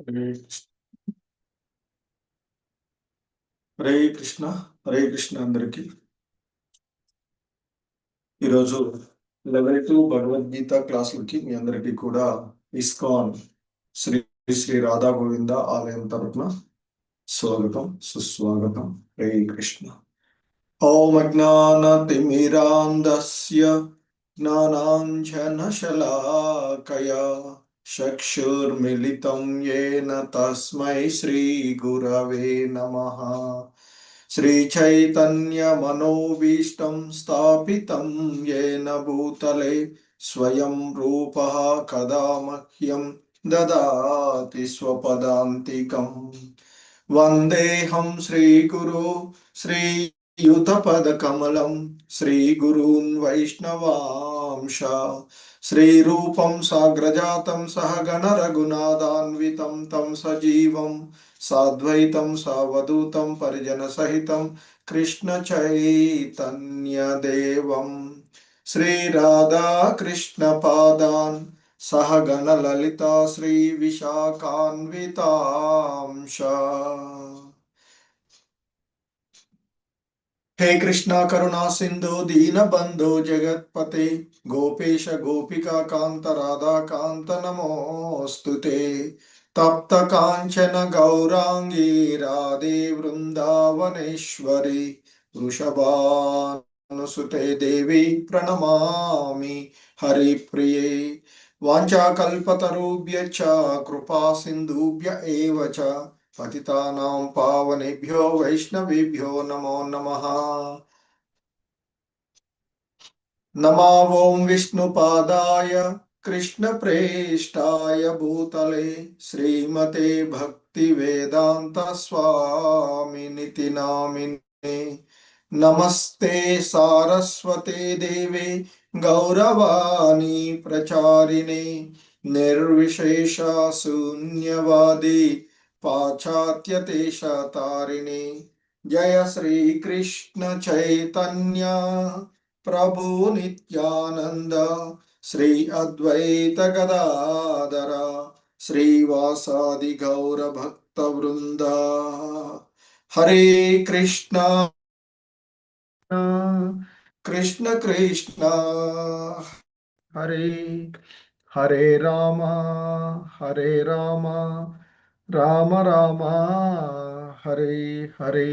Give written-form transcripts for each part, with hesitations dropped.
హరే హరే కృష్ణ. హరే కృష్ణ అందరికి. ఈరోజు లెవెల్ 2 భగవద్గీత క్లాసులకి మీ అందరికీ కూడా ఇస్కాన్ శ్రీ శ్రీ రాధా గోవింద ఆలయం తరపున స్వాగతం, సుస్వాగతం. హరే కృష్ణ. ఓం అజ్ఞానతిమిరాంధస్య జ్ఞానాంజనశలాకయా చక్షుర్మిలితం యేన తస్మై శ్రీ గురవే నమః. श्रीचैतन्यमनोभीष्टं स्थापितं येन भूतले स्वयं रूपः कदा मह्यं ददाति स्वपदान्तिकम्. वन्देऽहं श्रीगुरु श्रीयुतपदकमलं श्रीगुरून् वैष्णवांश श्रीरूपं साग्रजातं सहगण रघुनाथान्वितं तं सजीवं साद्वैतं सावधूतं परिजनसहितं कृष्ण चैतन्यदेवं श्रीराधा कृष्ण पादान् सहगण ललिता श्री विशाखान्वितांश. हे कृष्णा करुणा सिंधु दीनबंधु जगत्पते गोपेश गोपिका कांत राधा कांत नमोस्तुते. तप्त कांचन गौरांगी राधे वृंदावनेश्वरी वृषभानुसुते देवी प्रणमामि हरिप्रिये. वाञ्छाकल्पतरुभ्यश्च कृपा सिन्धुभ्य एव च पतितानां पावनेभ्यो वैष्णवेभ्यो नमो नमः. नमो ओं विष्णुपादाय कृष्णप्रेष्ठाय भूतले श्रीमते भक्तिवेदान्त स्वामिनिति नामिने. नमस्ते सारस्वते देवे गौरवाणी प्रचारिणे निर्विशेष शून्यवादी पाश्चात्य देशतारिणे. जय श्री कृष्ण चैतन्य प्रभु नित्यानंद श्री अद्वैत गदाधर श्रीवासादि गौर भक्त वृंद. हरे कृष्णा कृष्ण कृष्ण हरे हरे राम राम राम हरे हरे.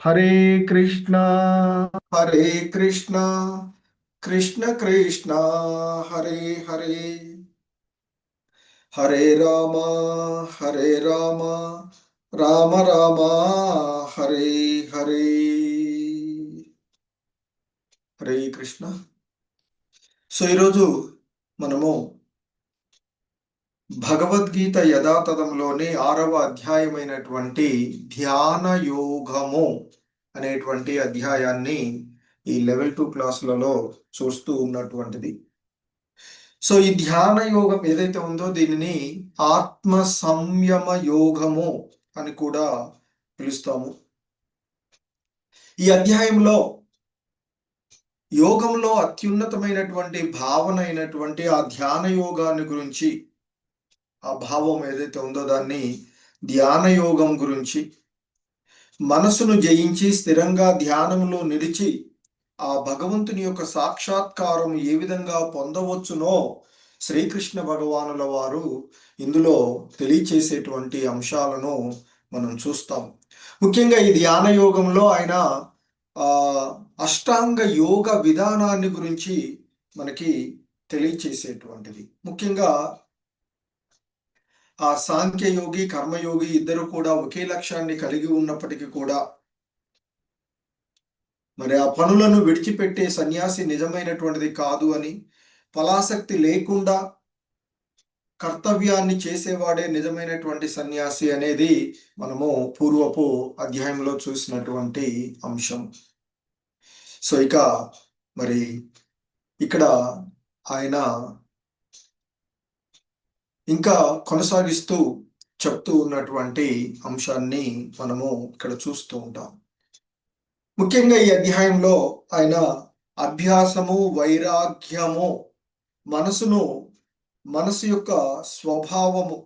हरे कृष्णा कृष्ण कृष्ण हरे हरे. हरे राम राम राम हरे हरे. హరే కృష్ణ. సో ఈరోజు మనము భగవద్గీత యథాతథంలోని 6వ అధ్యాయమైనటువంటి ధ్యాన యోగము అనేటువంటి అధ్యాయాన్ని ఈ లెవెల్ 2 క్లాసులలో చూస్తూ ఉన్నటువంటిది. సో ఈ ధ్యాన యోగం ఏదైతే ఉందో దీనిని ఆత్మ సంయమ యోగము అని కూడా పిలుస్తాము. ఈ అధ్యాయంలో యోగంలో అత్యున్నతమైనటువంటి భావన అయినటువంటి ఆ ధ్యాన యోగాన్ని గురించి, ఆ భావం ఏదైతే ఉందో దాన్ని ధ్యాన యోగం గురించి, మనసును జయించి స్థిరంగా ధ్యానంలో నిలిచి ఆ భగవంతుని యొక్క సాక్షాత్కారం ఏ విధంగా పొందవచ్చునో శ్రీకృష్ణ భగవానుల వారు ఇందులో తెలియచేసేటువంటి అంశాలను మనం చూస్తాం. ముఖ్యంగా ఈ ధ్యాన యోగంలో ఆయన అష్టాంగ యోగ విధానాన్ని గురించి మనకి తెలియచేసేటువంటిది. ముఖ్యంగా ఆ సాంఖ్యయోగి కర్మయోగి ఇద్దరు కూడా ఒకే లక్ష్యాన్ని కలిగి ఉన్నప్పటికీ కూడా మరి ఆ పనులను విడిచిపెట్టే సన్యాసి నిజమైనటువంటిది కాదు అని, ఫలాసక్తి లేకుండా కర్తవ్యాన్ని చేసేవాడే నిజమైనటువంటి సన్యాసి అనేది మనము పూర్వపు అధ్యాయంలో చూసినటువంటి అంశం. సో ఇక మరి ఇక్కడ ఆయన ఇంకా కొనసాగిస్తూ చెప్తూ ఉన్నటువంటి అంశాన్ని మనము ఇక్కడ చూస్తూ ఉంటాం. ముఖ్యంగా ఈ అధ్యాయంలో ఆయన అభ్యాసము, వైరాగ్యము, మనసును మనసు యొక్క స్వభావము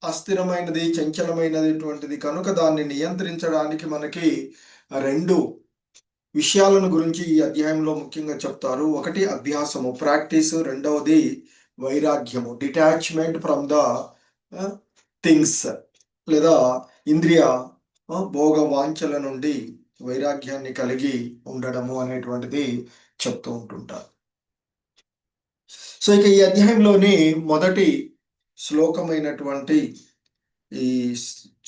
అస్థిరమైనది, చంచలమైనటువంటిది కనుక దాన్ని నియంత్రించడానికి మనకి 2 విషయాలను గురించి ఈ అధ్యాయంలో ముఖ్యంగా చెప్తారు. ఒకటి అభ్యాసము, ప్రాక్టీస్. రెండవది వైరాగ్యము, డిటాచ్మెంట్ ఫ్రమ్ ద థింగ్స్, లేదా ఇంద్రియ భోగ వాంఛల నుండి వైరాగ్యాన్ని కలిగి ఉండడము అనేటువంటిది చెప్తూ ఉంటుంటారు. సో ఇక ఈ అధ్యాయంలోని మొదటి శ్లోకమైనటువంటి ఈ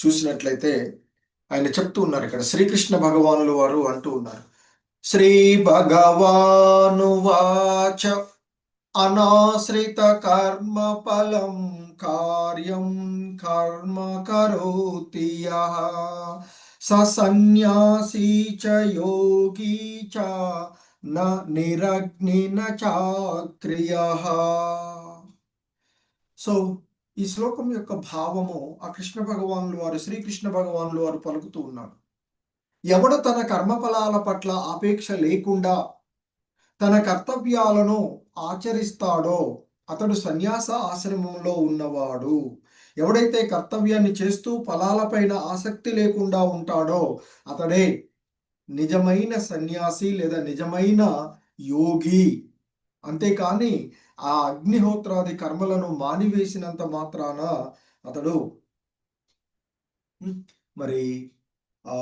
చూసినట్లయితే ఆయన చెప్తూ ఉన్నారు. ఇక్కడ శ్రీకృష్ణ భగవానుల వారు అంటూ ఉన్నారు, శ్రీ భగవానువాచ అనాశ్రిత కర్మ ఫలం కార్యం కర్మ కరోతి యః స సన్యాసీ చ యోగి చ న నిరగ్ని న చాక్రియః. సో ఈ శ్లోకం యొక్క భావము ఆ కృష్ణ భగవానులు వారు, శ్రీకృష్ణ భగవానులు వారు పలుకుతూ ఉన్నారు. ఎవడు తన కర్మఫలాల పట్ల ఆపేక్ష లేకుండా తన కర్తవ్యాలను ఆచరిస్తాడో అతడు సన్యాస ఆశ్రమంలో ఉన్నవాడు. ఎవడైతే కర్తవ్యాన్ని చేస్తూ ఫలాలపైన ఆసక్తి లేకుండా ఉంటాడో అతడే నిజమైన సన్యాసి లేదా నిజమైన యోగి. అంతేకాని ఆ అగ్నిహోత్రాది కర్మలను మానివేసినంత మాత్రాన అతడు మరి ఆ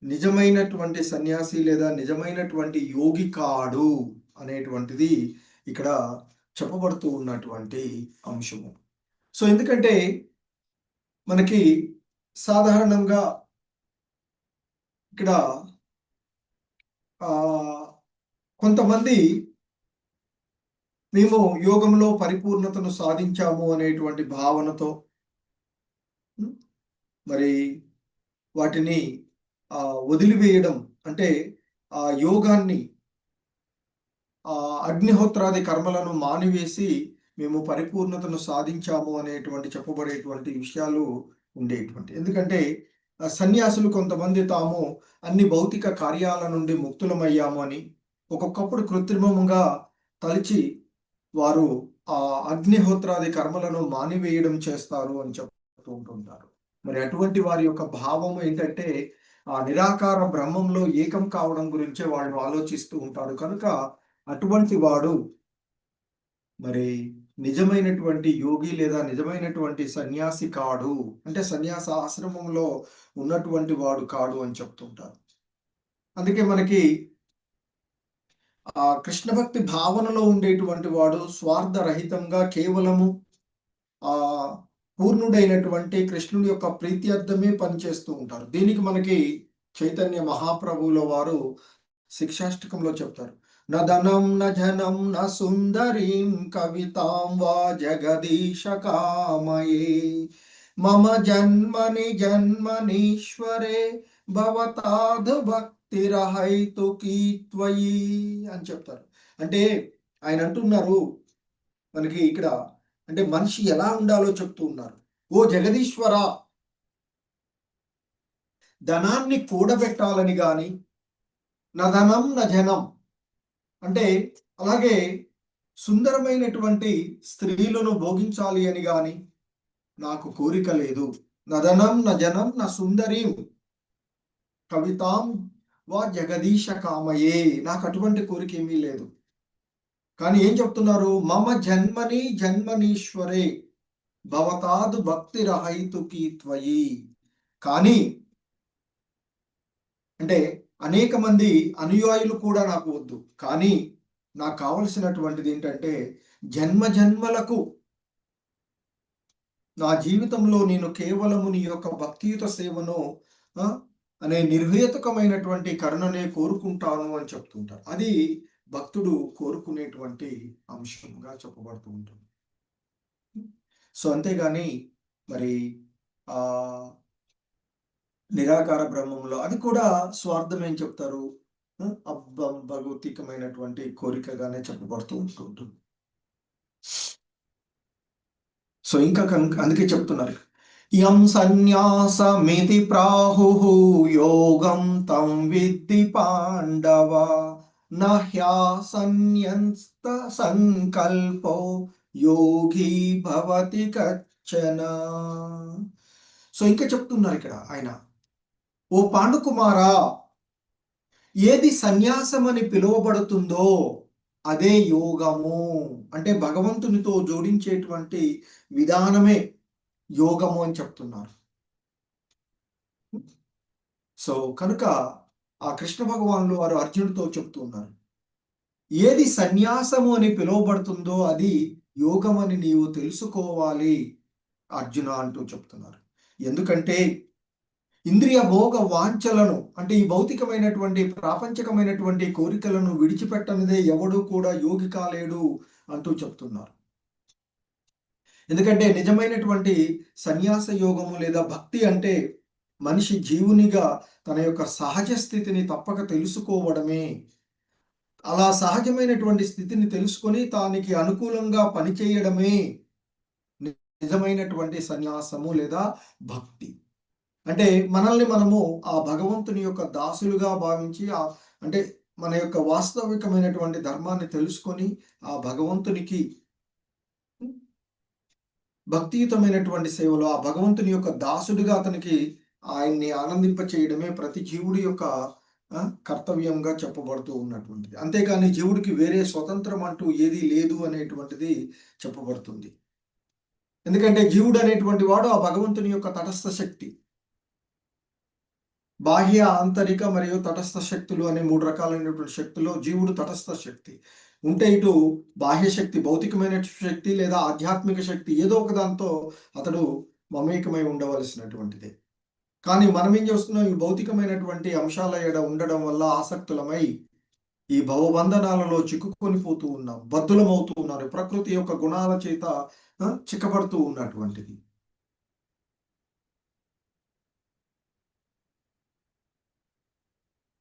నిజమైనటువంటి సన్యాసి లేదా నిజమైనటువంటి యోగి కాడు అనేటువంటిది ఇక్కడ చెప్పబడుతూ ఉన్నటువంటి అంశము. సో ఎందుకంటే మనకి సాధారణంగా ఇక్కడ కొంతమంది మేము యోగంలో పరిపూర్ణతను సాధించాము అనేటువంటి భావనతో మరి వాటిని వదిలివేయడం, అంటే ఆ యోగాన్ని అగ్నిహోత్రాది కర్మలను మానివేసి మేము పరిపూర్ణతను సాధించాము అనేటువంటి చెప్పబడేటువంటి విషయాలు ఉండేటువంటి. ఎందుకంటే సన్యాసులు కొంతమంది తాము అన్ని భౌతిక కార్యాల నుండి ముక్తులమయ్యాము అని ఒక్కొక్కప్పుడు కృత్రిమంగా తలిచి వారు ఆ అగ్నిహోత్రాది కర్మలను మానివేయడం చేస్తారు అని చెప్తూ ఉంటుంటారు. మరి అటువంటి వారి యొక్క భావం ఏంటంటే ఆ నిరాకార బ్రహ్మంలో ఏకం కావడం గురించే వాళ్ళు ఆలోచిస్తూ ఉంటారు. కనుక అటువంటి వాడు మరి నిజమైనటువంటి యోగి లేదా నిజమైనటువంటి సన్యాసి కాడు, అంటే సన్యాస ఆశ్రమంలో ఉన్నటువంటి వాడు కాడు అని చెప్తుంటారు. అందుకే మనకి ఆ కృష్ణ భక్తి భావనలో ఉండేటువంటి వాడు స్వార్థరహితంగా కేవలము ఆ పూర్ణుడైనటువంటి కృష్ణుడి యొక్క ప్రీత్యర్థమే పనిచేస్తూ ఉంటారు. దీనికి మనకి చైతన్య మహాప్రభువుల వారు శిక్షాష్టకంలో చెప్తారు, నదనం న జనం న సుందరీం కవితాం వా జగదీశ కామయే మమ జన్మని జన్మనీశ్వరే భవతాద్ భక్తిరహైతుకీ త్వయి అని చెప్తారు. అంటే ఆయన అంటున్నారు మనకి ఇక్కడ, అంటే మనిషి ఎలా ఉండాలో చెప్తూ ఉన్నారు. ఓ జగదీశ్వర, ధనాన్ని కూడబెట్టాలని గాని, నా ధనం నా జనం, అంటే అలాగే సుందరమైనటువంటి స్త్రీలను భోగించాలి అని గాని నాకు కోరిక లేదు. నదనం న జనం న సుందరీం కవితాం వా జగదీశ కామయే, నాకు అటువంటి కోరిక ఏమీ లేదు. కానీ ఏం చెప్తున్నారు, మమ జన్మని జన్మనీశ్వరే భవతాదు భక్తి రహైతుకి త్వయి. కానీ అంటే అనేక మంది అనుయాయులు కూడా నాకు వద్దు, కానీ నాకు కావలసినటువంటిది ఏంటంటే జన్మ జన్మలకు నా జీవితంలో నేను కేవలము నీ యొక్క భక్తియుత సేవను అనే నిర్హేతుకమైనటువంటి కరుణనే కోరుకుంటాను అని చెప్తుంటారు. అది భక్తుడు కోరుకునేటువంటి అంశంగా చెప్పబడుతూ ఉంటుంది. సో అంతేగాని మరి ఆ నిరాకార బ్రహ్మంలో అది కూడా స్వార్థం ఏం చెప్తారు, భగవతికమైనటువంటి కోరికగానే చెప్పబడుతూ ఉంటుంది. సో ఇంకా అందుకే చెప్తున్నారు, యం సన్యాసమితి ప్రాహు యోగం తం విద్ధి పాండవ నహ్యాసన్యస్త సంకల్పో యోగి భవతి కచ్చన. సో ఇంకా చెప్తున్నారు ఇక్కడ ఆయన, ఓ పాండుకుమారా, ఏది సన్యాసం అని పిలువబడుతుందో అదే యోగము. అంటే భగవంతునితో జోడించేటువంటి విధానమే యోగము అని చెప్తున్నారు. సో కనుక ఆ కృష్ణ భగవానులు వారు అర్జునుడితో చెప్తున్నారు, ఏది సన్యాసము అని పిలువబడుతుందో అది యోగం అని నీవు తెలుసుకోవాలి అర్జున అంటూ చెప్తున్నారు. ఎందుకంటే ఇంద్రియ భోగ వాంఛలను, అంటే ఈ భౌతికమైనటువంటి ప్రాపంచకమైనటువంటి కోరికలను విడిచిపెట్టనిదే ఎవడు కూడా యోగి కాలేడు అంటూ చెప్తున్నారు. ఎందుకంటే నిజమైనటువంటి సన్యాస యోగము లేదా భక్తి అంటే మనిషి జీవునిగా తన యొక్క సహజ స్థితిని తప్పక తెలుసుకోవడమే. అలా సహజమైనటువంటి స్థితిని తెలుసుకొని దానికి అనుకూలంగా పనిచేయడమే నిజమైనటువంటి సన్యాసము లేదా భక్తి. అంటే మనల్ని మనము ఆ భగవంతుని యొక్క దాసులుగా భావించి అంటే మన యొక్క వాస్తవికమైనటువంటి ధర్మాన్ని తెలుసుకొని ఆ భగవంతునికి భక్తియుతమైనటువంటి సేవలో ఆ భగవంతుని యొక్క దాసుడిగా అతనికి ఆయన్ని ఆనందింప చేయడమే ప్రతి జీవుడి యొక్క కర్తవ్యంగా చెప్పబడుతూ ఉన్నటువంటిది. అంతేకాని జీవుడికి వేరే స్వతంత్రం అంటూ ఏదీ లేదు అనేటువంటిది చెప్పబడుతుంది. ఎందుకంటే జీవుడు అనేటువంటి వాడు ఆ భగవంతుని యొక్క తటస్థ శక్తి. బాహ్య, ఆంతరిక మరియు తటస్థ శక్తులు అనే 3 రకాలైనటువంటి శక్తుల్లో జీవుడు తటస్థ శక్తి. ఉంటే ఇటు బాహ్య శక్తి, భౌతికమైన శక్తి లేదా ఆధ్యాత్మిక శక్తి ఏదో ఒక దాంతో అతడు మమేకమై ఉండవలసినటువంటిదే. కానీ మనం ఏం చేస్తున్నాం, ఈ భౌతికమైనటువంటి అంశాల ఎడ ఉండడం వల్ల ఆసక్తులమై ఈ భవబంధనాలలో చిక్కుకొని పోతూ ఉన్నాం, బద్ధులమవుతూ ఉన్నారు. ప్రకృతి యొక్క గుణాల చేత చిక్కబడుతూ ఉన్నటువంటిది.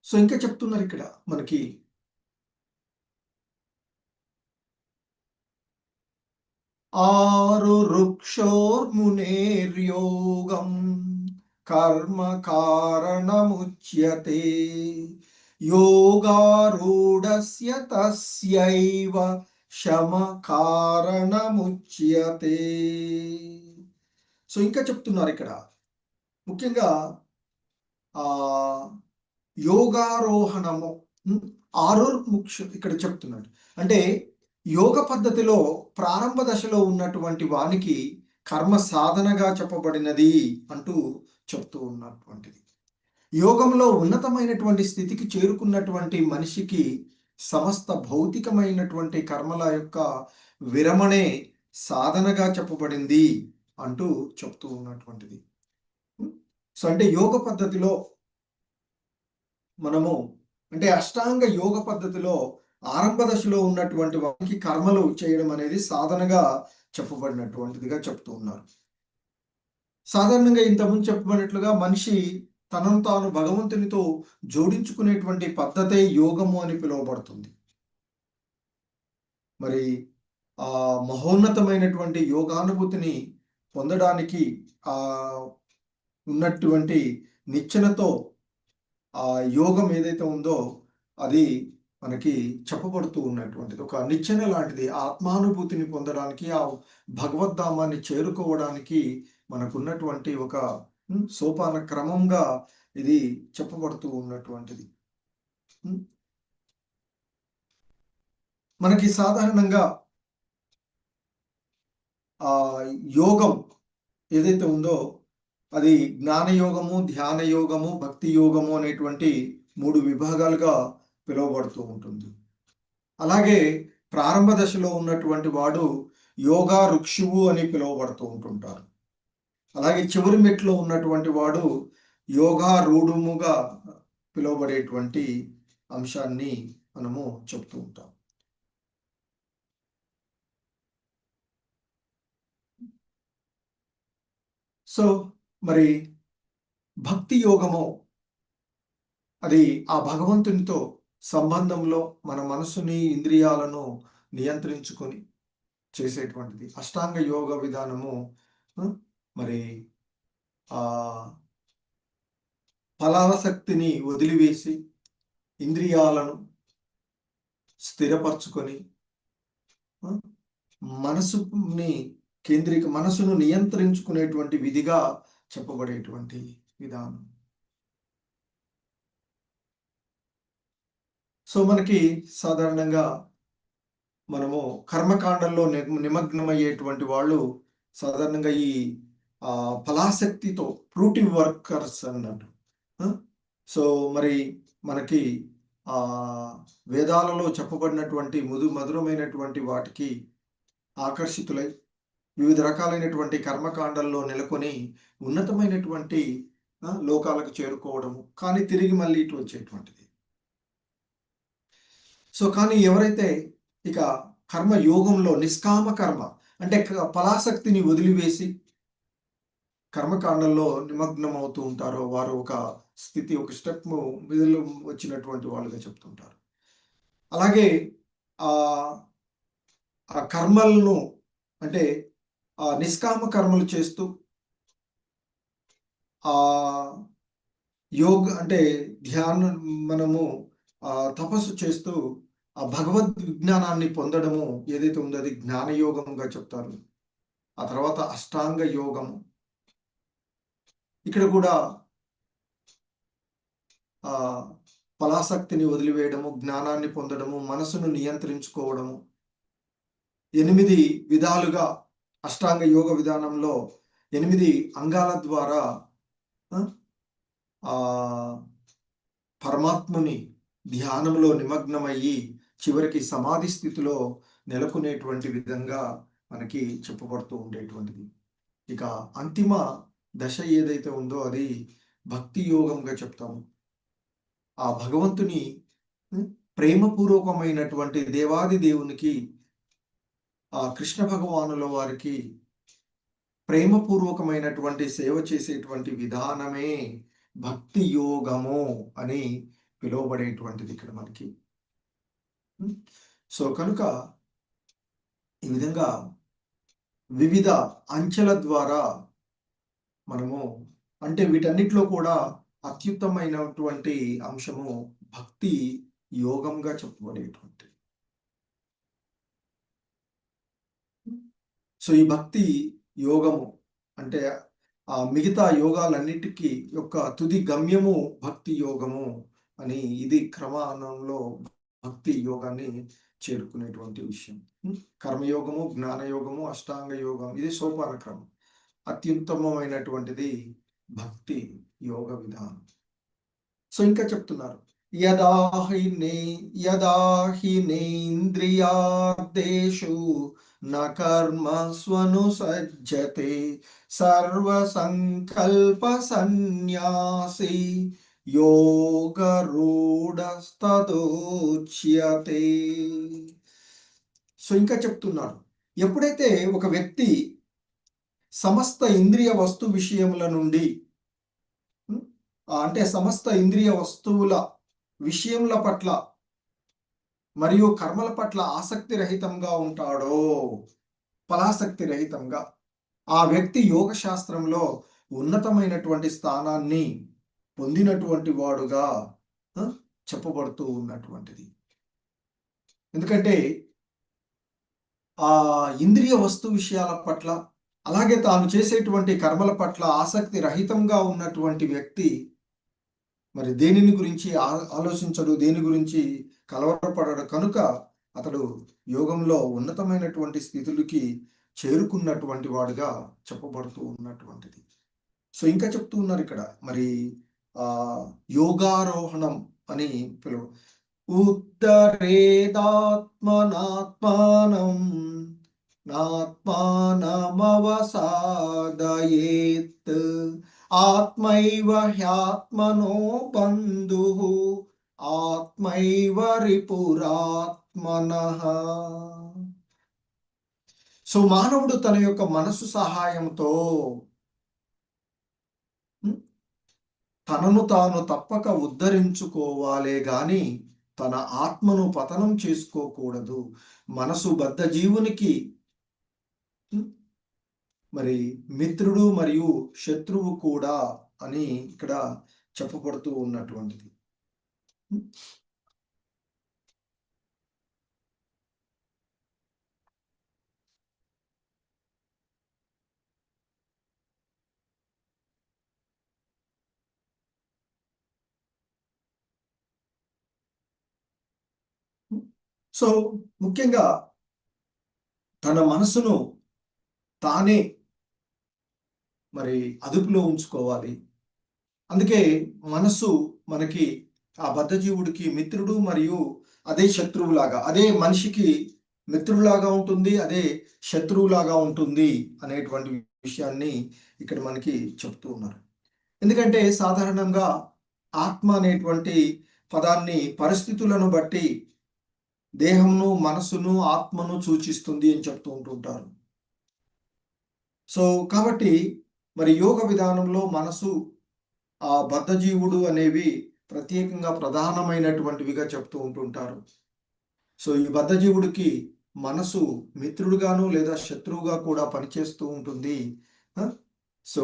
సో ఇంకా చెప్తున్నారు ఇక్కడ మనకి, ఆరు వృక్షోర్మునేర్యోగం కర్మ కారణముచ్యతే యోగారూఢస్య తస్యైవ శమ కారణముచ్యతే. సో ఇంకా చెప్తున్నారు ఇక్కడ ముఖ్యంగా ఆ యోగారోహణము ముఖ్యం ఇక్కడ చెప్తున్నాడు. అంటే యోగ పద్ధతిలో ప్రారంభ దశలో ఉన్నటువంటి వానికి కర్మ సాధనగా చెప్పబడినది అంటూ చెప్తూ ఉన్నటువంటిది. యోగంలో ఉన్నతమైనటువంటి స్థితికి చేరుకున్నటువంటి మనిషికి సమస్త భౌతికమైనటువంటి కర్మల యొక్క విరమణే సాధనగా చెప్పబడింది అంటూ చెప్తూ ఉన్నటువంటిది. సో అంటే యోగ పద్ధతిలో మనము అంటే అష్టాంగ యోగ పద్ధతిలో ఆరంభ దశలో ఉన్నటువంటి వారికి కర్మలు చేయడం అనేది సాధనగా చెప్పబడినటువంటిదిగా చెప్తూ ఉన్నారు. సాధారణంగా ఇంతకుముందు చెప్పబడినట్లుగా మనిషి తనను తాను భగవంతునితో జోడించుకునేటువంటి పద్ధతే యోగము అని పిలువబడుతుంది. మరి ఆ మహోన్నతమైనటువంటి యోగానుభూతిని పొందడానికి ఆ ఉన్నటువంటి నిచ్చెనతో ఆ యోగం ఏదైతే ఉందో అది మనకి చెప్పబడుతూ ఉన్నటువంటిది. ఒక నిచ్చెన లాంటిది. ఆత్మానుభూతిని పొందడానికి, ఆ భగవద్ధామాన్ని చేరుకోవడానికి మనకున్నటువంటి ఒక సోపాన క్రమంగా ఇది చెప్పబడుతూ ఉన్నటువంటిది. మనకి సాధారణంగా ఆ యోగం ఏదైతే ఉందో అది జ్ఞానయోగము, ధ్యాన యోగము, భక్తి యోగము అనేటువంటి 3 విభాగాలుగా పిలువబడుతూ ఉంటుంది. అలాగే ప్రారంభ దశలో ఉన్నటువంటి వాడు యోగా ఋక్షువు అని పిలువబడుతూ ఉంటుంటారు. అలాగే చివరి మెట్లో ఉన్నటువంటి వాడు యోగా రూఢముగా పిలువబడేటువంటి అంశాన్ని మనము చెప్తూ ఉంటాం. సో మరి భక్తి యోగము అది ఆ భగవంతునితో సంబంధంలో మన మనసుని, ఇంద్రియాలను నియంత్రించుకొని చేసేటువంటిది. అష్టాంగ యోగ విధానము మరి ఆ ఫలాసక్తిని వదిలివేసి ఇంద్రియాలను స్థిరపరచుకొని మనసుని మనసును నియంత్రించుకునేటువంటి విధిగా చెప్పబడేటువంటి విధానం. సో మనకి సాధారణంగా మనము కర్మకాండంలో నిమగ్నమయ్యేటువంటి వాళ్ళు సాధారణంగా ఈ ఫలాసక్తితో ఫ్రూటివ్ వర్కర్స్ అన్నట్టు. సో మరి మనకి ఆ వేదాలలో చెప్పబడినటువంటి మధురమైనటువంటి వాటికి ఆకర్షితులై వివిధ రకాలైనటువంటి కర్మకాండల్లో నెలకొని ఉన్నతమైనటువంటి లోకాలకు చేరుకోవడము, కానీ తిరిగి మళ్ళీ ఇటు వచ్చేటువంటిది. సో కానీ ఎవరైతే ఇక కర్మ యోగంలో నిష్కామ కర్మ అంటే ఫలాసక్తిని వదిలివేసి కర్మకాండంలో నిమగ్నం అవుతూ ఉంటారో వారు ఒక స్థితి, ఒక స్టెప్ మీదలో వచ్చినటువంటి వాళ్ళుగా చెప్తుంటారు. అలాగే ఆ కర్మలను అంటే నిష్కామ కర్మలు చేస్తూ ఆ యోగ అంటే ధ్యానం మనము తపస్సు చేస్తూ ఆ భగవద్ విజ్ఞానాన్ని పొందడము ఏదైతే ఉందో అది జ్ఞానయోగంగా చెప్తారు. ఆ తర్వాత అష్టాంగ యోగము. ఇక్కడ కూడా ఫలాసక్తిని వదిలివేయడము, జ్ఞానాన్ని పొందడము, మనసును నియంత్రించుకోవడము, 8 విధాలుగా అష్టాంగ యోగ విధానంలో 8 అంగాల ద్వారా పరమాత్ముని ధ్యానంలో నిమగ్నమయ్యి చివరికి సమాధి స్థితిలో నెలకొనేటువంటి విధంగా మనకి చెప్పబడుతూ ఉండేటువంటిది. ఇక అంతిమ దశ ఏదైతే ఉందో అది భక్తి యోగంగా చెప్తాము. ఆ భగవంతుని ప్రేమపూర్వకమైనటువంటి దేవాది దేవునికి ఆ కృష్ణ భగవానుల వారికి ప్రేమపూర్వకమైనటువంటి సేవ చేసేటువంటి విధానమే భక్తి యోగము అని పిలువబడేటువంటిది ఇక్కడ మనకి. సో కనుక ఈ విధంగా వివిధ అంచెల ద్వారా మనము అంటే వీటన్నిటిలో కూడా అత్యుత్తమైనటువంటి అంశము భక్తి యోగంగా చెప్పబడేటువంటి. సో ఈ భక్తి యోగము అంటే ఆ మిగతా యోగాలన్నిటికీ యొక్క తుది గమ్యము భక్తి యోగము అని ఇది క్రమానంలో భక్తి యోగాన్ని చేరుకునేటువంటి విషయం. కర్మయోగము, జ్ఞానయోగము, అష్టాంగ యోగం ఇది సోపాన క్రమం. అత్యుత్తమమైనటువంటిది భక్తి యోగ విధానం. సో ఇంకా చెప్తున్నారు యదా హి నేంద్రియార్థేషు న కర్మస్వనుసజ్జతే సర్వసంకల్ప సన్యాసి యోగరూఢస్తదోచ్యతే. సో ఇంకా చెప్తున్నారు ఎప్పుడైతే ఒక వ్యక్తి సమస్త ఇంద్రియ వస్తు విషయముల నుండి అంటే సమస్త ఇంద్రియ వస్తువుల విషయముల పట్ల మరియు కర్మల పట్ల ఆసక్తి రహితంగా ఉంటాడో, ఫలాసక్తి రహితంగా, ఆ వ్యక్తి యోగ శాస్త్రంలో ఉన్నతమైనటువంటి స్థానాన్ని పొందినటువంటి వాడుగా చెప్పబడుతూ ఉన్నటువంటిది. ఎందుకంటే ఆ ఇంద్రియ వస్తు విషయాల పట్ల అలాగే తాను చేసేటువంటి కర్మల పట్ల ఆసక్తి రహితంగా ఉన్నటువంటి వ్యక్తి మరి దేనిని గురించి ఆలోచించడు, దేని గురించి కలవరపడడు. కనుక అతడు యోగంలో ఉన్నతమైనటువంటి స్థితులకి చేరుకున్నటువంటి వాడుగా చెప్పబడుతూ ఉన్నటువంటిది. సో ఇంకా చెప్తూ ఉన్నారు ఇక్కడ మరి యోగారోహణం అని పిలువ ఉత్తరేదాత్మనాత్మానం నాత్మానమవసాదయేత్ ఆత్మైవ హ్యాత్మనో బంధుః ఆత్మైవ రిపురాత్మనః. సో మానవుడు తన యొక్క మనసు సహాయంతో తనను తాను తప్పక ఉద్ధరించుకోవాలే గాని తన ఆత్మను పతనం చేసుకోకూడదు. మనసు బద్ధజీవునికి మరి మిత్రుడు మరియు శత్రువు కూడా అని ఇక్కడ చెప్పబడుతూ ఉన్నటువంటిది. సో ముఖ్యంగా తన మనసును తానే మరి అదుపులో ఉంచుకోవాలి. అందుకే మనసు మనకి ఆ బద్ధజీవుడికి మిత్రుడు మరియు అదే శత్రువులాగా, అదే మనిషికి మిత్రులాగా ఉంటుంది, అదే శత్రువులాగా ఉంటుంది అనేటువంటి విషయాన్ని ఇక్కడ మనకి చెప్తూ ఉన్నారు. ఎందుకంటే సాధారణంగా ఆత్మ అనేటువంటి పదాన్ని పరిస్థితులను బట్టి దేహమును, మనసును, ఆత్మను సూచిస్తుంది అని చెప్తూ ఉంటుంటారు. సో కాబట్టి మరి యోగ విధానంలో మనసు, ఆ బద్ధజీవుడు అనేవి ప్రత్యేకంగా ప్రధానమైనటువంటివిగా చెప్తూ ఉంటుంటారు. సో ఈ బద్ధజీవుడికి మనసు మిత్రుడుగాను లేదా శత్రువుగా కూడా పనిచేస్తూ ఉంటుంది. So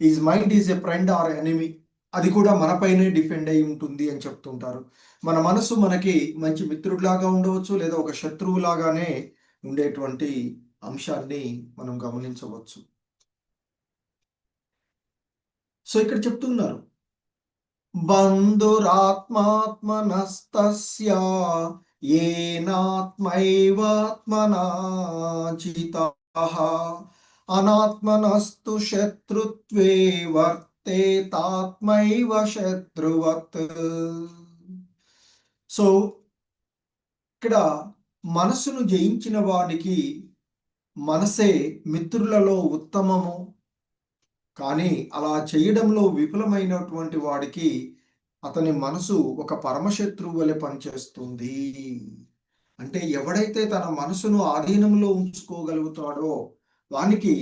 is mind is a friend or enemy, అది కూడా మనపైనే డిపెండ్ అయి ఉంటుంది అని చెప్తుంటారు. మన మనసు మనకి మంచి మిత్రుడిలాగా ఉండవచ్చు, లేదా ఒక శత్రువులాగానే ఉండేటువంటి అంశాన్ని మనం గమనించవచ్చు. సో ఇక్కడ చెప్తున్నారు, బంధురాత్మాత్మనస్తస్య ఏనాత్మైవాత్మనా జితః అనాత్మనస్తు శత్రుత్వే వర్తేతాత్మైవ శత్రువత్. సో ఇక్కడ మనసును జయించిన వాడికి మనసే మిత్రులలో ఉత్తమము, కానీ అలా చేయడంలో విఫలమైనటువంటి వాడికి అతని మనసు ఒక పరమశత్రువు వలె పనిచేస్తుంది. అంటే ఎవడైతే తన మనసును ఆధీనంలో ఉంచుకోగలుగుతాడో వానికి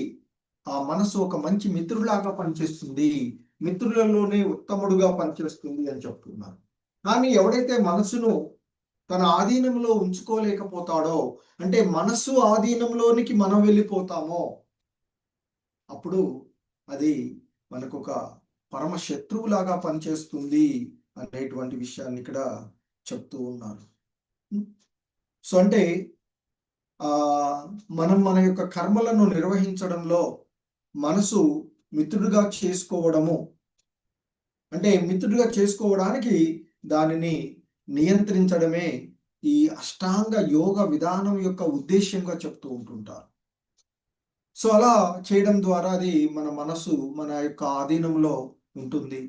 ఆ మనసు ఒక మంచి మిత్రులాగా పనిచేస్తుంది, మిత్రులలోనే ఉత్తముడుగా పనిచేస్తుంది అని చెప్తున్నారు. కానీ ఎవడైతే మనసును తన ఆధీనంలో ఉంచుకోలేకపోతాడో, అంటే మనస్సు ఆధీనంలోనికి మనం వెళ్ళిపోతామో, అప్పుడు అది మనకు ఒక పరమ శత్రువులాగా పనిచేస్తుంది అనేటువంటి విషయాన్ని ఇక్కడ చెప్తూ ఉన్నారు. సో అంటే మనం మన యొక్క కర్మలను నిర్వహించడంలో మనసు మిత్రుడిగా చేసుకోవడము, అంటే మిత్రుడిగా చేసుకోవడానికి దానిని నియంత్రించడమే ఈ అష్టాంగ యోగ విధానం యొక్క ఉద్దేశ్యంగా చెప్తూ ఉంటుంటారు. సో అలా చేయడం ద్వారా అది మన మనసు మన యొక్క ఆధీనంలో ఉంటుంది.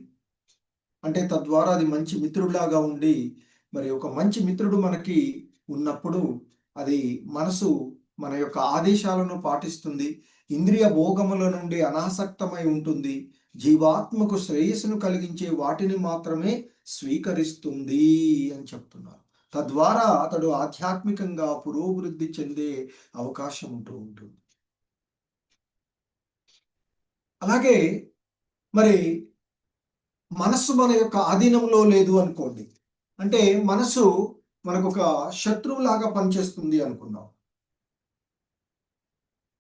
అంటే తద్వారా అది మంచి మిత్రుడిలాగా ఉండి, మరి ఒక మంచి మిత్రుడు మనకి ఉన్నప్పుడు అది మనసు మన యొక్క ఆదేశాలను పాటిస్తుంది, ఇంద్రియ భోగముల నుండి అనాసక్తమై ఉంటుంది, జీవాత్మకు శ్రేయస్సును కలిగించే వాటిని మాత్రమే స్వీకరిస్తుంది అని చెప్తున్నారు. తద్వారా అతడు ఆధ్యాత్మికంగా పురోభివృద్ధి చెందే అవకాశం ఉంటూ ఉంటుంది. అలాగే మరి మనస్సు మన యొక్క ఆధీనంలో లేదు అనుకోండి, అంటే మనసు మనకు ఒక శత్రువులాగా పనిచేస్తుంది అనుకున్నాం.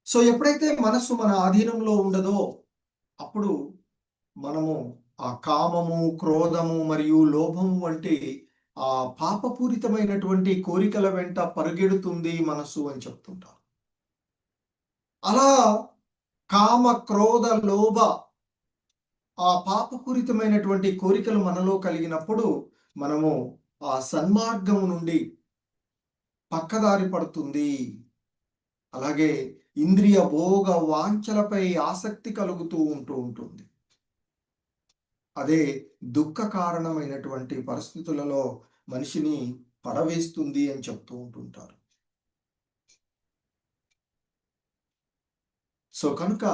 సో ఎప్పుడైతే మనస్సు మన ఆధీనంలో ఉండదో అప్పుడు మనము ఆ కామము, క్రోధము మరియు లోభము వంటి ఆ పాపపూరితమైనటువంటి కోరికల వెంట పరిగెడుతుంది మనసు అని చెప్తుంటారు. అలా కామ, క్రోధ, లోభ ఆ పాపపూరితమైనటువంటి కోరికలు మనలో కలిగినప్పుడు మనము ఆ సన్మార్గము నుండి పక్కదారి పడుతుంది. అలాగే ఇంద్రియ భోగ వాంఛలపై ఆసక్తి కలుగుతూ ఉంటుంది. అదే దుఃఖ కారణమైనటువంటి పరిస్థితులలో మనిషిని పడవేస్తుంది అని చెప్తూ ఉంటుంటారు. సో కనుక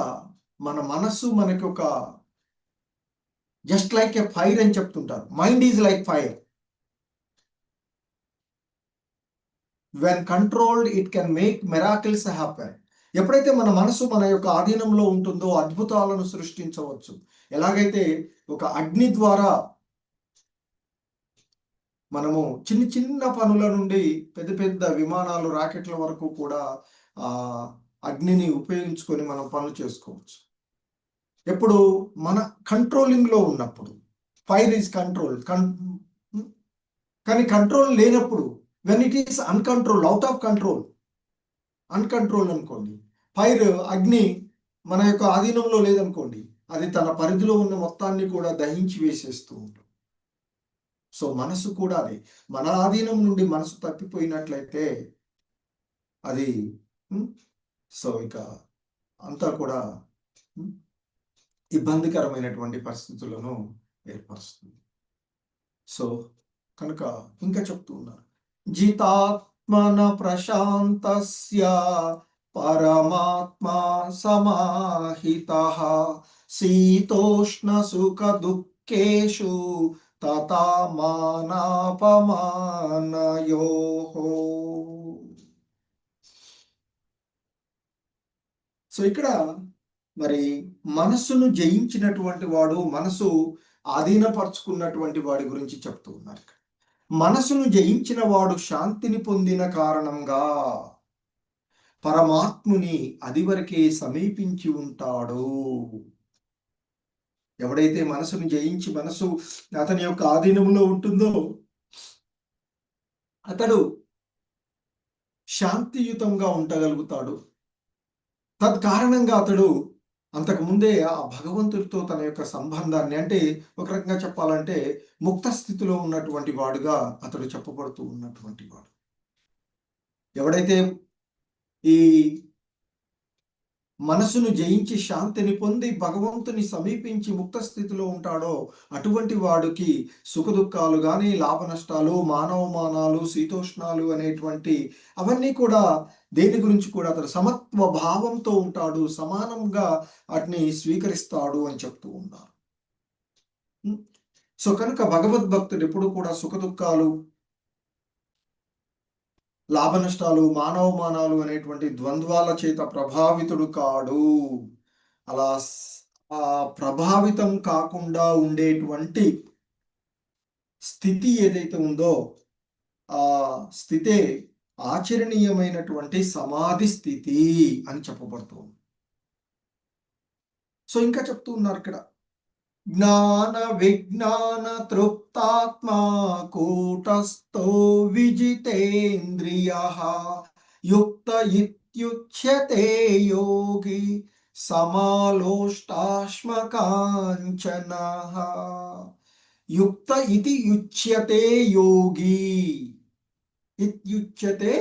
మన మనస్సు మనకి ఒక జస్ట్ లైక్ ఏ ఫైర్ అని చెప్తుంటారు. Mind is like fire. When controlled it can make miracles happen. ఎప్పుడైతే మన మనసు మన యొక్క ఆధీనంలో ఉంటుందో అద్భుతాలను సృష్టించవచ్చు. ఎలాగైతే ఒక అగ్ని ద్వారా మనము చిన్న చిన్న పనుల నుండి పెద్ద పెద్ద విమానాలు, రాకెట్ల వరకు కూడా అగ్నిని ఉపయోగించుకొని మనం పనులు చేసుకోవచ్చు. ఎప్పుడు మన కంట్రోలింగ్లో ఉన్నప్పుడు. Fire is control. కానీ కంట్రోల్ లేనప్పుడు, when it is uncontrol, out of control, uncontrol అనుకోండి, ఫైర్ అగ్ని మన యొక్క ఆధీనంలో లేదనుకోండి, అది తన పరిధిలో ఉన్న మొత్తాన్ని కూడా దహించి వేసేస్తూ ఉంటుంది. సో మనసు కూడా అదే. మన ఆధీనం నుండి మనసు తప్పిపోయినట్లయితే అది సో ఇక అంతా కూడా ఇబ్బందికరమైనటువంటి పరిస్థితులను ఏర్పరుస్తుంది. సో కనుక ఇంకా చెప్తూ ఉన్నారు, జితాత్మన ప్రశాంతస్య పరమాత్మా సమాహితః శీతోష్ణ సుఖ దుఃఖేషు తథా మానాపమానయోః. సో ఇక్కడ మరి మనస్సును జయించినటువంటి వాడు, మనసు ఆధీనపరుచుకున్నటువంటి వాడి గురించి చెప్తూ ఉన్నారు. మనసును జయించిన వాడు శాంతిని పొందిన కారణంగా పరమాత్ముని అదివరకే సమీపించి ఉంటాడు. ఎవడైతే మనసును జయించి మనసు అతని యొక్క ఆధీనంలో ఉంటుందో అతడు శాంతియుతంగా ఉండగలుగుతాడు. తత్కారణంగా అతడు అంతకుముందే ఆ భగవంతుడితో తన యొక్క సంబంధాన్ని, అంటే ఒక రకంగా చెప్పాలంటే ముక్త స్థితిలో ఉన్నటువంటి వాడుగా అతడు చెప్పబడుతూ ఉన్నటువంటి వాడు. ఎవడైతే ఈ మనసును జయించి శాంతిని పొంది భగవంతుని సమీపించి ముక్త స్థితిలో ఉంటాడో అటువంటి వాడికి సుఖదుఖాలు కానీ, లాభ నష్టాలు, మానవమానాలు, శీతోష్ణాలు అనేటువంటి అవన్నీ కూడా దేని గురించి కూడా అతడు సమత్వ భావంతో ఉంటాడు, సమానంగా వాటిని స్వీకరిస్తాడు అని చెప్తూ ఉన్నారు. సో కనుక భగవద్భక్తుడు ఎప్పుడు కూడా సుఖదుఖాలు, లాభ నష్టాలు, మానవమానాలు అనేటువంటి ద్వంద్వాల చేత ప్రభావితుడు కాడు. అలా ఆ ప్రభావితం కాకుండా ఉండేటువంటి స్థితి ఏదైతే ఉందో ఆ స్థితే ఆచరణీయమైనటువంటి సమాధి స్థితి అని చెప్పబడుతుంది. సో ఇంకా చెప్తూ ఉన్నారు ఇక్కడ, జ్ఞాన విజ్ఞాన తృప్తాత్మా కూటస్థో విజితేంద్రియః యుక్త ఇత్యుచ్యతే యోగి సమాలోష్టాశ్మకాంచనః. యుక్త ఇతి యుచ్యతే యోగి, ఇత్యుచ్యతే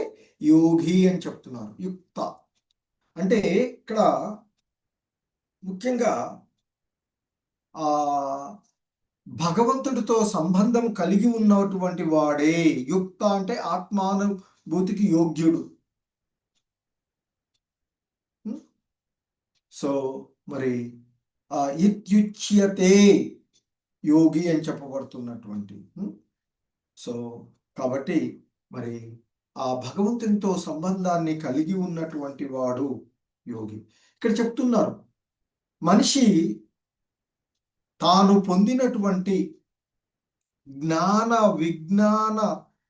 యోగి అని చెప్తున్నారు. యుక్త అంటే ఇక్కడ ముఖ్యంగా ఆ భగవంతుడితో సంబంధం కలిగి ఉన్నటువంటి వాడే యుక్త, అంటే ఆత్మానుభూతికి యోగ్యుడు. సో మరి ఇత్యుచ్యతే యోగి అని చెప్పబడుతున్నటువంటి సో కాబట్టి మరి ఆ భగవంతునితో సంబంధాన్ని కలిగి ఉన్నటువంటి వాడు యోగి. ఇక్కడ చెప్తున్నారు, మనిషి తాను పొందినటువంటి జ్ఞాన విజ్ఞాన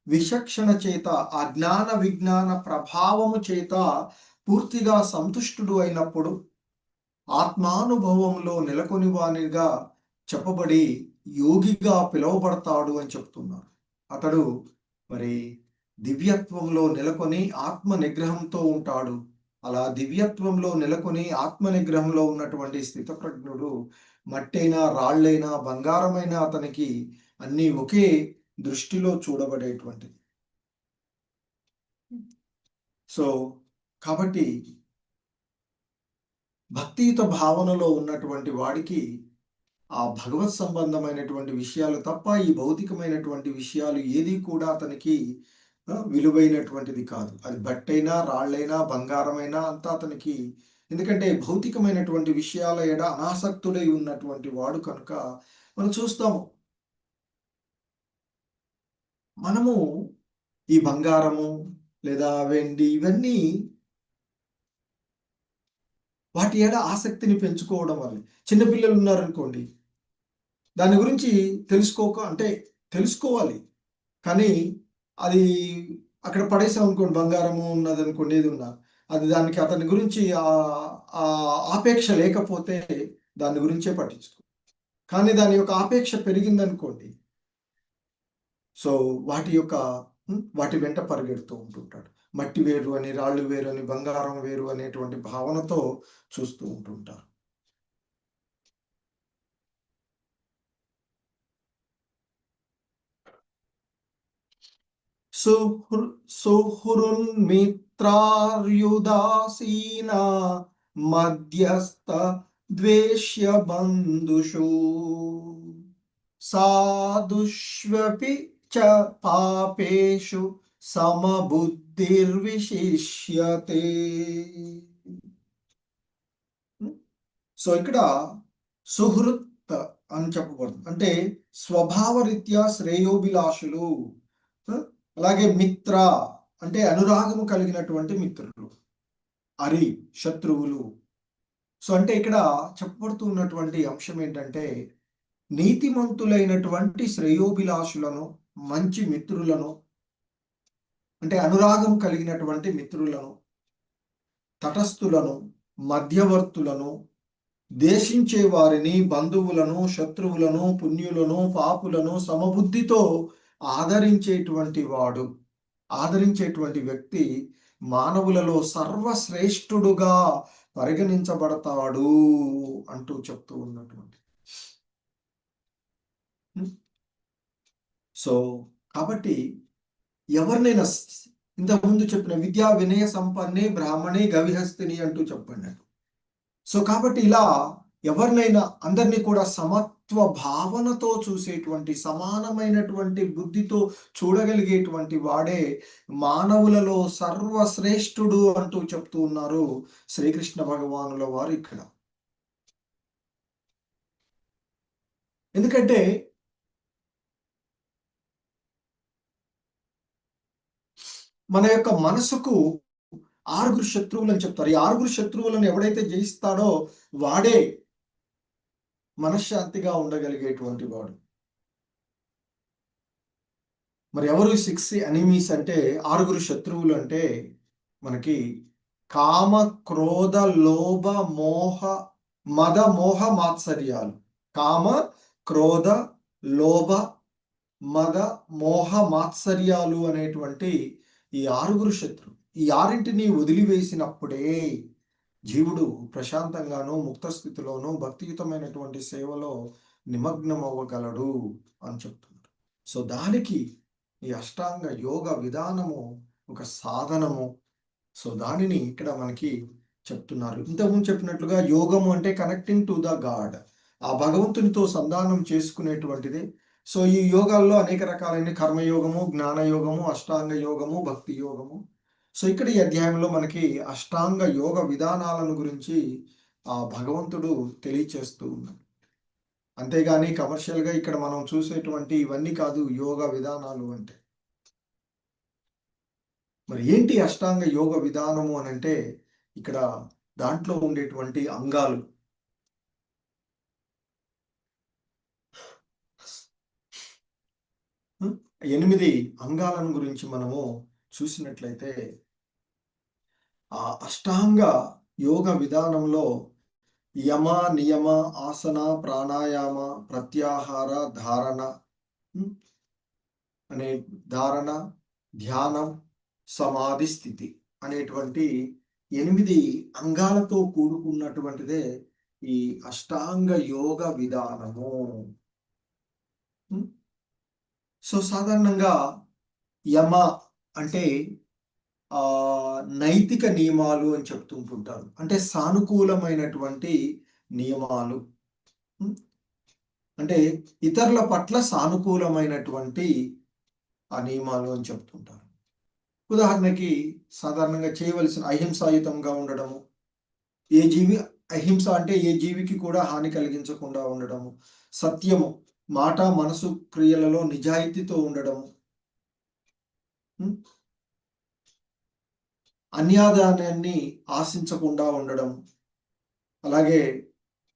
విచక్షణ చేత, ఆ జ్ఞాన విజ్ఞాన ప్రభావము చేత పూర్తిగా సంతుష్టుడు అయినప్పుడు ఆత్మానుభవంలో నెలకొని వానిగా చెప్పబడి యోగిగా పిలువబడతాడు అని చెప్తున్నారు. అతడు మరి దివ్యత్వంలో నెలకొని ఆత్మ నిగ్రహంతో ఉంటాడు. అలా దివ్యత్వంలో నెలకొని ఆత్మ నిగ్రహంలో ఉన్నటువంటి స్థితప్రజ్ఞుడు మట్టైనా, రాళ్ళైనా, బంగారమైనా అతనికి అన్నీ ఒకే దృష్టిలో చూడబడేటువంటిది. సో కాబట్టి భక్తియుత భావనలో ఉన్నటువంటి వాడికి ఆ భగవత్ సంబంధమైనటువంటి విషయాలు తప్ప ఈ భౌతికమైనటువంటి విషయాలు ఏది కూడా అతనికి విలువైనటువంటిది కాదు. అది బట్టైనా, రాళ్ళైనా, బంగారమైనా అంతా అతనికి, ఎందుకంటే భౌతికమైనటువంటి విషయాల ఎడ అనాసక్తుడై ఉన్నటువంటి వాడు కనుక మనం చూస్తాము. మనము ఈ బంగారము లేదా వెండి ఇవన్నీ వాటి ఎడ ఆసక్తిని పెంచుకోవడం వల్ల, చిన్నపిల్లలు ఉన్నారనుకోండి, దాని గురించి తెలుసుకోవాలి, కానీ అది అక్కడ పడేసాం అనుకోండి, బంగారము ఉన్నది అనుకోండి, ఏది ఉన్నా అది దానికి అతని గురించి ఆపేక్ష లేకపోతే దాని గురించే పట్టించుకో. కానీ దాని యొక్క ఆపేక్ష పెరిగిందనుకోండి, సో వాటి వెంట పరిగెడుతూ ఉంటుంటాడు. మట్టి వేరు అని, రాళ్ళు వేరు అని, బంగారం వేరు అనేటువంటి భావనతో చూస్తూ ఉంటుంటారు. సుహృన్మిత్రార్యుదాసీన మధ్యస్థ ద్వేష్య బంధుషు సాధుష్వపి చ పాపేషు సమబుద్ధిర్విశిష్యతే. సో ఇక్కడ సుహృత్ అని చెప్పబడుతుంది, అంటే స్వభావరీత్యా శ్రేయోభిలాషులు. అలాగే మిత్ర అంటే అనురాగము కలిగినటువంటి మిత్రులు, అరి శత్రువులు. సో అంటే ఇక్కడ చెప్పబడుతున్నటువంటి అంశం ఏంటంటే నీతిమంతులైనటువంటి శ్రేయోభిలాషులను, మంచి మిత్రులను, అంటే అనురాగం కలిగినటువంటి మిత్రులను, తటస్థులను, మధ్యవర్తులను, దేశించే వారిని, బంధువులను, శత్రువులను, పుణ్యులను, పాపులను సమబుద్ధితో ఆదరించేటువంటి వ్యక్తి మానవులలో సర్వశ్రేష్ఠుడుగా పరిగణించబడతాడు అంటూ చెప్తూ ఉన్నటువంటి. సో కాబట్టి ఎవరినైనా ఇంతకుముందు చెప్పిన విద్యా వినయ సంపన్నే బ్రాహ్మణే గవిహస్తిని అంటూ చెప్పండి. సో కాబట్టి ఇలా ఎవరినైనా అందరినీ కూడా సమత్వ భావనతో చూసేటువంటి, సమానమైనటువంటి బుద్ధితో చూడగలిగేటువంటి వాడే మానవులలో సర్వశ్రేష్ఠుడు అంటూ చెప్తూ ఉన్నారు శ్రీకృష్ణ భగవానుల వారు ఇక్కడ. ఎందుకంటే మన యొక్క మనసుకు 6 శత్రువులు అని చెప్తారు. ఈ 6 శత్రువులను ఎవడైతే జయిస్తాడో వాడే మనశ్శాంతిగా ఉండగలిగేటువంటి వాడు. మరి ఎవరు 6 ఎనిమీస్ అంటే, 6 శత్రువులు అంటే మనకి కామ, క్రోధ, లోభ, మోహ, మద, మోహ, మాత్సర్యాలు. కామ, క్రోధ, లోభ, మద, మోహ, మాత్సర్యాలు అనేటువంటి ఈ 6 శత్రువులు. ఈ 6ంటిని వదిలివేసినప్పుడే జీవుడు ప్రశాంతంగాను, ముక్త స్థితిలోను, భక్తియుతమైనటువంటి సేవలో నిమగ్నం అవ్వగలడు అని చెప్తున్నారు. సో దానికి ఈ అష్టాంగ యోగ విధానము ఒక సాధనము. సో దానిని ఇక్కడ మనకి చెప్తున్నారు. ఇంతకుముందు చెప్పినట్లుగా యోగము అంటే కనెక్టింగ్ టు ద గాడ్, ఆ భగవంతునితో సంధానం చేసుకునేటువంటిది. సో ఈ యోగాల్లో అనేక రకాలైన కర్మయోగము, జ్ఞానయోగము, అష్టాంగ యోగము, భక్తి యోగము. సో ఇక్కడ ఈ అధ్యాయంలో మనకి అష్టాంగ యోగ విధానాలను గురించి ఆ భగవంతుడు తెలియచేస్తూ ఉన్నాడు. అంతేగాని కమర్షియల్గా ఇక్కడ మనం చూసేటువంటి ఇవన్నీ కాదు యోగ విధానాలు అంటే. మరి ఏంటి అష్టాంగ యోగ విధానము అని అంటే ఇక్కడ దాంట్లో ఉండేటువంటి అంగాలు. 8 అంగాలను గురించి మనము చూసినట్లయితే ఆ అష్టాంగ యోగ విధానంలో యమ, నియమ, ఆసన, ప్రాణాయామ, ప్రత్యాహార, ధారణ ధ్యానం, సమాధి స్థితి అనేటువంటి 8 అంగాలతో కూడుకున్నటువంటిదే ఈ అష్టాంగ యోగ విధానము. సో సాధారణంగా యమ అంటే నైతిక నియమాలు అని చెప్తుంటుంటారు, అంటే సానుకూలమైనటువంటి నియమాలు, అంటే ఇతరుల పట్ల సానుకూలమైనటువంటి ఆ నియమాలు అని చెప్తుంటారు. ఉదాహరణకి సాధారణంగా చేయవలసిన అహింసాయుతంగా ఉండడము, ఏ జీవి అహింస అంటే ఏ జీవికి కూడా హాని కలిగించకుండా ఉండడము, సత్యము, మాట, మనసు, క్రియలలో నిజాయితీతో ఉండడము, అన్యాదానాన్ని ఆశించకుండా ఉండడం, అలాగే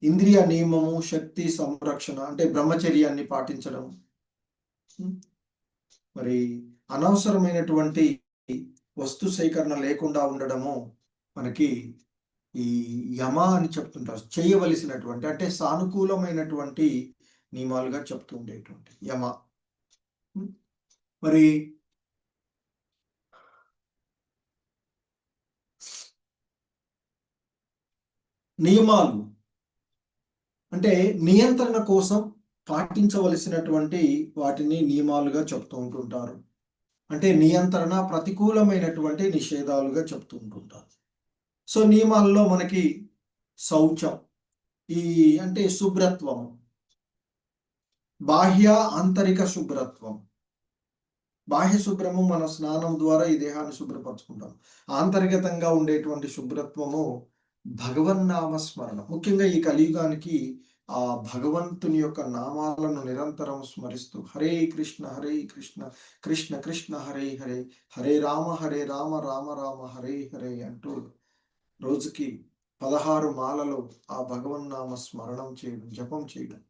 ఇంద్రియ నియమము, శక్తి సంరక్షణ అంటే బ్రహ్మచర్యాన్ని పాటించడం, మరి అనవసరమైనటువంటి వస్తు సేకరణ లేకుండా ఉండడము మనకి ఈ యమ అని చెప్తుంటారు. చేయవలసినటువంటి అంటే సానుకూలమైనటువంటి నియమాలుగా చెప్తూ ఉండేటువంటి యమ. మరి నియమాలు అంటే నియంత్రణ కోసం పాటించవలసినటువంటి వాటిని నియమాలుగా చెప్తూ ఉంటుంటారు. అంటే నియంత్రణ, ప్రతికూలమైనటువంటి నిషేధాలుగా చెప్తూ ఉంటుంటారు. సో నియమాల్లో మనకి శౌచం, ఈ అంటే శుభ్రత్వం, బాహ్య ఆంతరిక శుభ్రత్వం. బాహ్య శుభ్రము మన స్నానం ద్వారా ఈ దేహాన్ని శుభ్రపరచుకుంటాం. ఆంతర్గతంగా ఉండేటువంటి శుభ్రత్వము భగవన్నామస్మరణ. ముఖ్యంగా ఈ కలియుగానికి ఆ భగవంతుని యొక్క నామాలను నిరంతరం స్మరిస్తూ హరే కృష్ణ హరే కృష్ణ కృష్ణ కృష్ణ హరే హరే, హరే రామ రామ రామ హరే హరే అంటూ రోజుకి 16 మాలలు ఆ భగవన్నామ స్మరణం చేయడం, జపం చేయడం.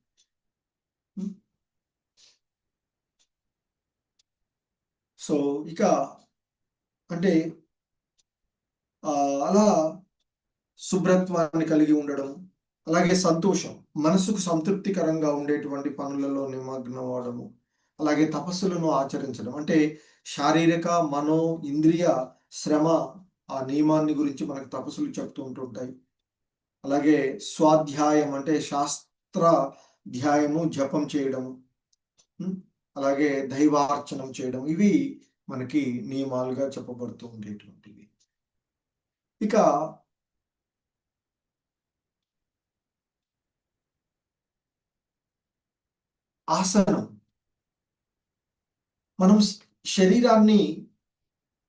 సో ఇక అంటే అలా శుభ్రత్వాన్ని కలిగి ఉండడం, అలాగే సంతోషం, మనసుకు సంతృప్తికరంగా ఉండేటువంటి పనులలో నిమగ్నం అవ్వడము, అలాగే తపస్సులను ఆచరించడం. అంటే శారీరక, మనో, ఇంద్రియ శ్రమ ఆ నియమాన్ని గురించి మనకు తపస్సులు చెప్తూ ఉంటుంటాయి. అలాగే స్వాధ్యాయం అంటే శాస్త్రాధ్యాయము, జపం చేయడము, అలాగే దైవార్చనం చేయడం, ఇవి మనకి నియమాలుగా చెప్పబడుతూ ఉండేటువంటివి. ఇక ఆసనం, మనం శరీరాన్ని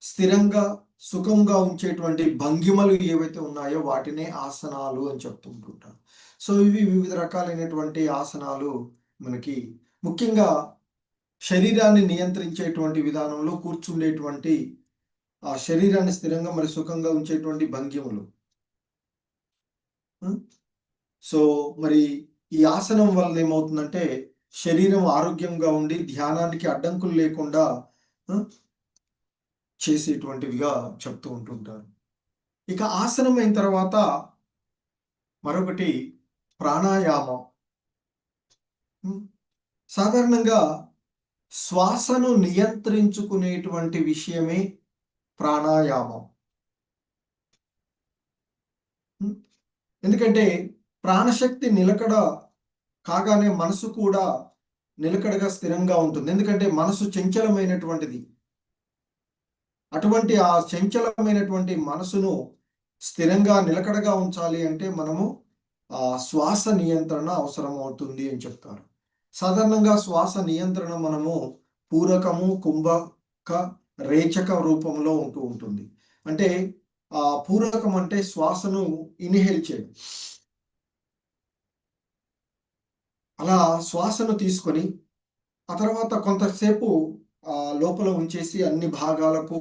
స్థిరంగా సుఖంగా ఉంచేటువంటి భంగిమలు ఏవైతే ఉన్నాయో వాటినే ఆసనాలు అని చెప్తుంటుంటారు. సో ఇవి వివిధ రకాలైనటువంటి ఆసనాలు మనకి ముఖ్యంగా శరీరాన్ని నియంత్రించేటువంటి విధానంలో కూర్చుండేటువంటి ఆ శరీరాన్ని స్థిరంగా మరి సుఖంగా ఉంచేటువంటి భంగిమలు. సో మరి ఈ ఆసనం వలన ఏమవుతుందంటే శరీరం ఆరోగ్యంగా ఉండి ధ్యానానికి అడ్డంకులు లేకుండా చేసేటువంటివిగా చెప్తూ ఉంటుంటారు. ఇక ఆసనం అయిన తర్వాత మరొకటి ప్రాణాయామం. సాధారణంగా శ్వాసను నియంత్రించుకునేటువంటి విషయమే ప్రాణాయామం. ఎందుకంటే ప్రాణశక్తి నిలకడ కాగానే మనసు కూడా నిలకడగా స్థిరంగా ఉంటుంది. ఎందుకంటే మనసు చంచలమైనటువంటిది. అటువంటి ఆ చంచలమైనటువంటి మనసును స్థిరంగా నిలకడగా ఉంచాలి అంటే మనము శ్వాస నియంత్రణ అవసరం అవుతుంది అని చెప్తారు. సాధారణంగా శ్వాస నియంత్రణ మనము పూరకము, కుంభక, రేచక రూపంలో ఉంటూ ఉంటుంది. అంటే పూరకం అంటే శ్వాసను ఇన్హేల్ చేయడం. అలా శ్వాసను తీసుకొని ఆ తర్వాత కొంతసేపు లోపల ఉంచేసి అన్ని భాగాలకు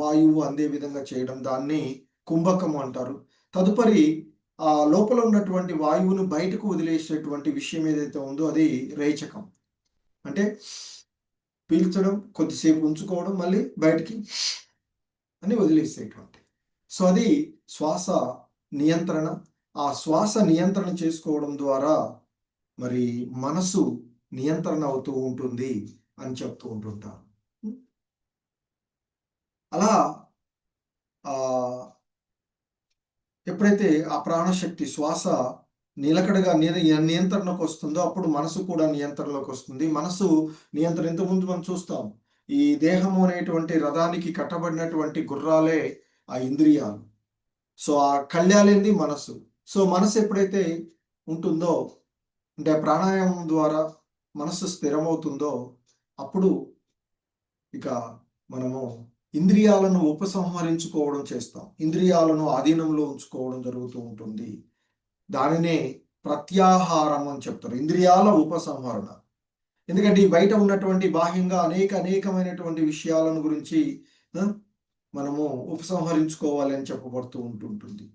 వాయువు అందే విధంగా చేయడం, దాన్ని కుంభకము అంటారు. తదుపరి లోపల ఉన్నటువంటి వాయువును బయటకు వదిలేసేటువంటి విషయం ఏదైతే ఉందో అది రేచకం. అంటే పీల్చడం, కొద్దిసేపు ఉంచుకోవడం, మళ్ళీ బయటికి అని వదిలేసేటువంటి. సో అది శ్వాస నియంత్రణ. ఆ శ్వాస నియంత్రణ చేసుకోవడం ద్వారా మరి మనసు నియంత్రణ అవుతూ ఉంటుంది అని చెప్తూ ఉంటుంటారు. అలా ఎప్పుడైతే ఆ ప్రాణశక్తి శ్వాస నిలకడగా నియంత్రణకు వస్తుందో అప్పుడు మనసు కూడా నియంత్రణలోకి వస్తుంది. మనసు నియంత్రణ ఇంతకుముందు మనం చూస్తాం. ఈ దేహము అనేటువంటి రథానికి కట్టబడినటువంటి గుర్రాలే ఆ ఇంద్రియాలు. సో ఆ కళ్యాలేంది మనసు. సో మనసు ఎప్పుడైతే ఉంటుందో అంటే ప్రాణాయామం ద్వారా మనసు స్థిరమవుతుందో అప్పుడు ఇక మనము ఇంద్రియాలను ఉపసంహరించుకోవడం చేస్తాం. ఇంద్రియాలను ఆధీనంలో ఉంచుకోవడం జరుగుతూ ఉంటుంది. దానినే ప్రత్యాహారం అని చెప్తారు, ఇంద్రియాల ఉపసంహరణ. ఎందుకంటే ఈ బయట ఉన్నటువంటి బాహ్యంగా అనేకమైనటువంటి విషయాలను గురించి మనము ఉపసంహరించుకోవాలి అని చెప్పబడుతూ ఉంటుంటుంది.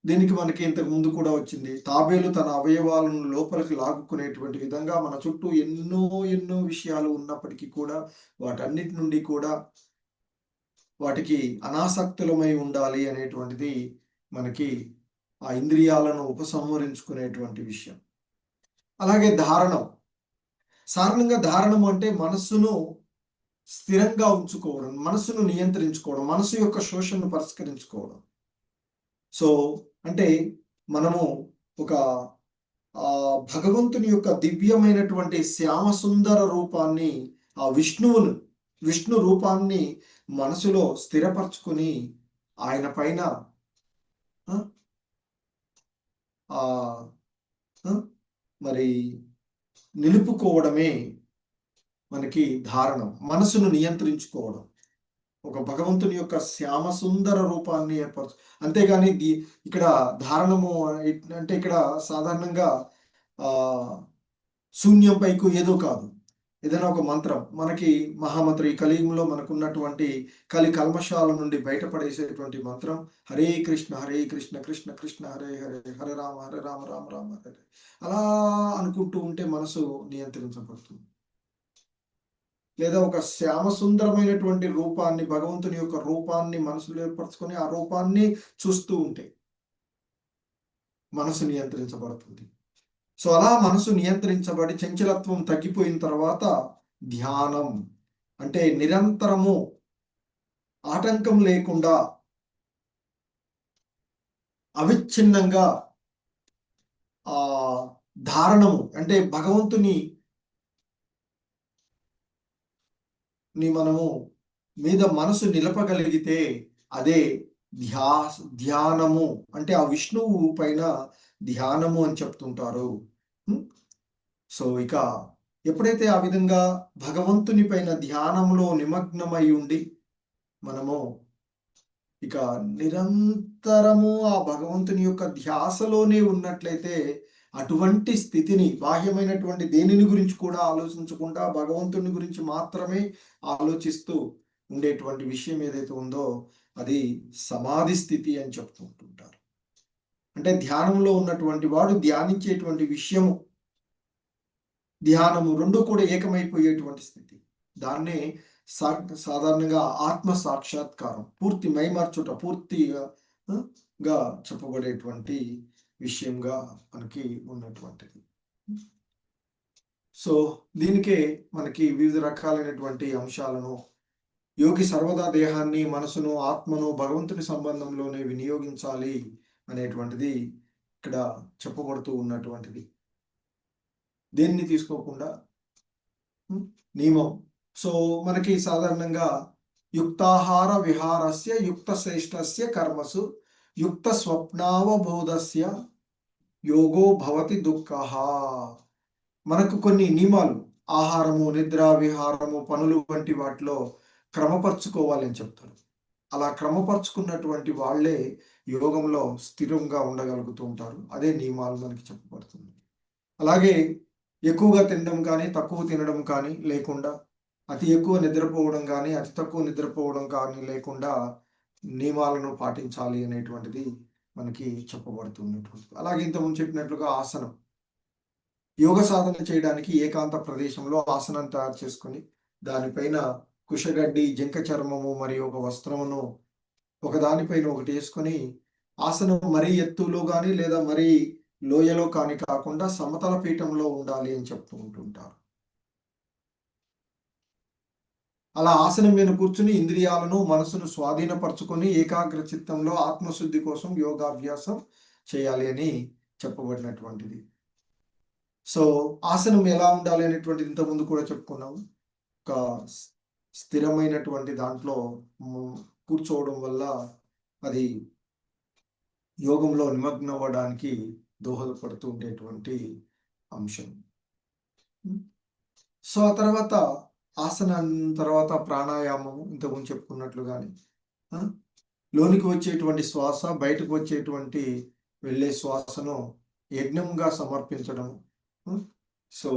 దీనికి మనకి ఇంతకు ముందు కూడా వచ్చింది. తాబేలు తన అవయవాలను లోపలికి లాగుకునేటువంటి విధంగా మన చుట్టూ ఎన్నో విషయాలు ఉన్నప్పటికీ కూడా వాటన్నిటి నుండి కూడా వాటికి అనాసక్తులమై ఉండాలి అనేటువంటిది మనకి ఆ ఇంద్రియాలను ఉపసంహరించుకునేటువంటి విషయం. అలాగే ధారణం. సాధారణంగా ధారణం అంటే మనస్సును స్థిరంగా ఉంచుకోవడం, మనసును నియంత్రించుకోవడం, మనసు యొక్క శోషణను పరిష్కరించుకోవడం. సో అంటే మనము ఒక భగవంతుని యొక్క దివ్యమైనటువంటి శ్యామ సుందర రూపాన్ని ఆ విష్ణు రూపాన్ని మనసులో స్థిరపరచుకొని ఆయన పైన మరి నిలుపుకోవడమే మనకి ధారణం. మనసును నియంత్రించుకోవడం, ఒక భగవంతుని యొక్క శ్యామ సుందర రూపాన్ని ఏర్పరచు. అంతేగాని ఇక్కడ ధారణము అంటే ఇక్కడ సాధారణంగా శూన్యం పైకు ఏదో కాదు, ఏదైనా ఒక మంత్రం మనకి మహామంత్రం. ఈ కలియుగంలో మనకున్నటువంటి కల్మషాల నుండి బయటపడేసేటువంటి మంత్రం హరే కృష్ణ కృష్ణ కృష్ణ హరే హరే, హరే రామ రామ రామ హరే. అలా అనుకుంటూ ఉంటే మనసు నియంత్రించబడుతుంది. లేదా ఒక శ్యామ సుందరమైనటువంటి రూపాన్ని, భగవంతుని యొక్క రూపాన్ని మనసులో ఏర్పరచుకొని ఆ రూపాన్ని చూస్తూ ఉంటే మనసు నియంత్రించబడుతుంది. సో అలా మనసు నియంత్రించబడి చంచలత్వం తగ్గిపోయిన తర్వాత ధ్యానం అంటే నిరంతరము ఆటంకం లేకుండా అవిచ్ఛిన్నంగా ధారణము అంటే భగవంతుని మనము మీద మనసు నిలపగలిగితే అదే ధ్యానము అంటే ఆ విష్ణువు పైన ధ్యానము అని చెప్తుంటారు. సో ఇక ఎప్పుడైతే ఆ విధంగా భగవంతుని పైన ధ్యానంలో నిమగ్నమై ఉండి మనము ఇక నిరంతరము ఆ భగవంతుని యొక్క ధ్యాసలోనే ఉన్నట్లయితే అటువంటి స్థితిని, బాహ్యమైనటువంటి దేనిని గురించి కూడా ఆలోచించకుండా భగవంతుని గురించి మాత్రమే ఆలోచిస్తూ ఉండేటువంటి విషయం ఏదైతే ఉందో అది సమాధి స్థితి అని చెప్తూ ఉంటుంటారు. అంటే ధ్యానంలో ఉన్నటువంటి వాడు ధ్యానించేటువంటి విషయము, ధ్యానము రెండు కూడా ఏకమైపోయేటువంటి స్థితి. దాన్నే సాధారణంగా ఆత్మ సాక్షాత్కారం, పూర్తి మైమర్చుట, పూర్తిగా చెప్పబడేటువంటి విషయంగా మనకి ఉన్నటువంటిది. సో దీనికే మనకి వివిధ రకాలైనటువంటి అంశాలను యోగి సర్వదా దేహాన్ని, మనసును, ఆత్మను భగవంతుని సంబంధంలోనే వినియోగించాలి అనేటువంటిది ఇక్కడ చెప్పబడుతూ ఉన్నటువంటిది. దేన్ని తీసుకోకుండా నియమం. సో మనకి సాధారణంగా యుక్తాహార విహారస్య యుక్త శ్రేష్టస్య కర్మసు యుక్త స్వప్నావబోధస్య యోగో భవతి దుఃఖః. మనకు కొన్ని నియమాలు, ఆహారము, నిద్ర, విహారము, పనులు వంటి వాటిలో క్రమపరుచుకోవాలని చెప్తారు. అలా క్రమపరుచుకున్నటువంటి వాళ్ళే యోగంలో స్థిరంగా ఉండగలుగుతూ ఉంటారు. అదే నియమాలు మనకి చెప్పబడుతుంది. అలాగే ఎక్కువగా తినడం కానీ, తక్కువ తినడం కానీ లేకుండా, అతి ఎక్కువ నిద్రపోవడం కానీ, అతి తక్కువ నిద్రపోవడం కానీ లేకుండా నియమాలను పాటించాలి అనేటువంటిది మనకి చెప్పబడుతున్నటువంటిది. అలాగే ఇంతకుముందు చెప్పినట్లుగా ఆసనం, యోగ సాధన చేయడానికి ఏకాంత ప్రదేశంలో ఆసనం తయారు చేసుకొని దానిపైన కుషగడ్డి, జింక చర్మము మరియు ఒక వస్త్రమును ఒకదానిపైన ఒకటి వేసుకొని ఆసనం మరీ ఎత్తులో కానీ లేదా మరీ లోయలో కానీ కాకుండా సమతల పీఠంలో ఉండాలి అని చెప్తూ ఉంటుంటారు. అలా ఆసనం మీద కూర్చుని ఇంద్రియాలను, మనసును స్వాధీనపరచుకొని ఏకాగ్ర చిత్తంలో ఆత్మశుద్ధి కోసం యోగాభ్యాసం చేయాలి అని చెప్పబడినటువంటిది. సో ఆసనం ఎలా ఉండాలి అనేటువంటిది ఇంతకుముందు కూడా చెప్పుకున్నాము. ఒక స్థిరమైనటువంటి దాంట్లో కూర్చోవడం వల్ల అది యోగంలో నిమగ్నం అవ్వడానికి దోహదపడుతూ ఉండేటువంటి అంశం. సో ఆ తర్వాత ఆసనం తర్వాత ప్రాణాయామము ఇంతకుముందు చెప్పుకున్నట్లుగానే లోనికి వచ్చేటువంటి శ్వాస, బయటకు వచ్చేటువంటి వెళ్ళే శ్వాసను యజ్ఞంగా సమర్పించడం. సో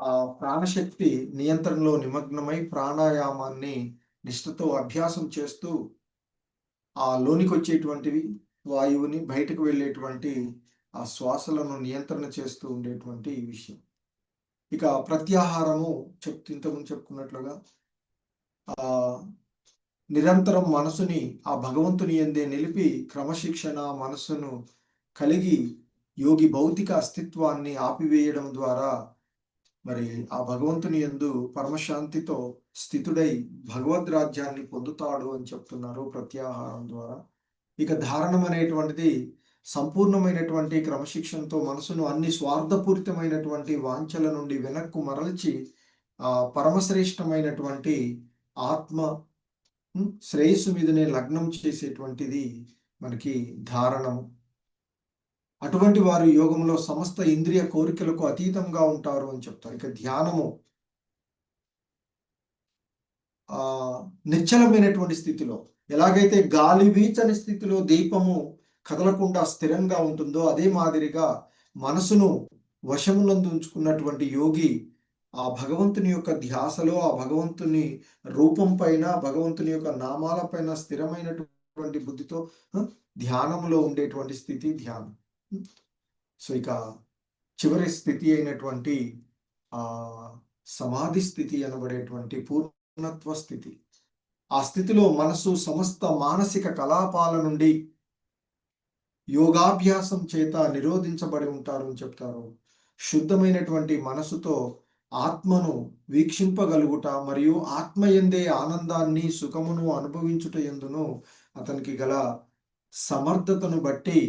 ఆ ప్రాణశక్తి నియంత్రణలో నిమగ్నమై ప్రాణాయామాన్ని నిష్ఠతో అభ్యాసం చేస్తూ ఆ లోనికి వచ్చేటువంటివి వాయువుని, బయటకు వెళ్ళేటువంటి ఆ శ్వాసలను నియంత్రణ చేస్తూ ఉండేటువంటి విషయం. ఇక ప్రత్యాహారము ఇంతకుముందు చెప్పుకున్నట్లుగా నిరంతరం మనసుని ఆ భగవంతుని యందే నిలిపి క్రమశిక్షణ మనస్సును కలిగి యోగి భౌతిక అస్తిత్వాన్ని ఆపివేయడం ద్వారా మరి ఆ భగవంతుని యందు పరమశాంతితో స్థితుడై భగవద్ రాజ్యాన్ని పొందుతాడు అని చెప్తున్నారు ప్రత్యాహారం ద్వారా. ఇక ధారణం అనేటువంటిది సంపూర్ణమైనటువంటి క్రమశిక్షణతో మనసును అన్ని స్వార్థపూరితమైనటువంటి వాంఛల నుండి వెనక్కు మరల్చి పరమశ్రేష్టమైనటువంటి ఆత్మ శ్రేయస్సు మీదనే లగ్నం చేసేటువంటిది మనకి ధారణము. అటువంటి వారు యోగంలో సమస్త ఇంద్రియ కోరికలకు అతీతంగా ఉంటారు అని చెప్తారు. ఇక ధ్యానము నిశ్చలమైనటువంటి స్థితిలో, ఎలాగైతే గాలి వీచని స్థితిలో దీపము కదలకుండా స్థిరంగా ఉంటుందో, అదే మాదిరిగా మనసును వశమునందు ఉంచుకున్నటువంటి యోగి ఆ భగవంతుని యొక్క ధ్యాసలో, ఆ భగవంతుని రూపం పైన, భగవంతుని యొక్క నామాల పైన స్థిరమైనటువంటి బుద్ధితో ధ్యానంలో ఉండేటువంటి స్థితి ధ్యానం. సో ఇక చివరి స్థితి అయినటువంటి ఆ సమాధి స్థితి అనబడేటువంటి పూర్ణత్వ స్థితి. ఆ స్థితిలో మనసు సమస్త మానసిక కలాపాల నుండి యోగాభ్యాసం చేత నిరోధించబడి ఉంటారు అని చెప్తారు. శుద్ధమైనటువంటి మనసుతో ఆత్మను వీక్షింపగలుగుట మరియు ఆత్మయందే ఆనందాన్ని సుఖమును అనుభవించుట ఎందును అతనికి గల సమర్థతను బట్టి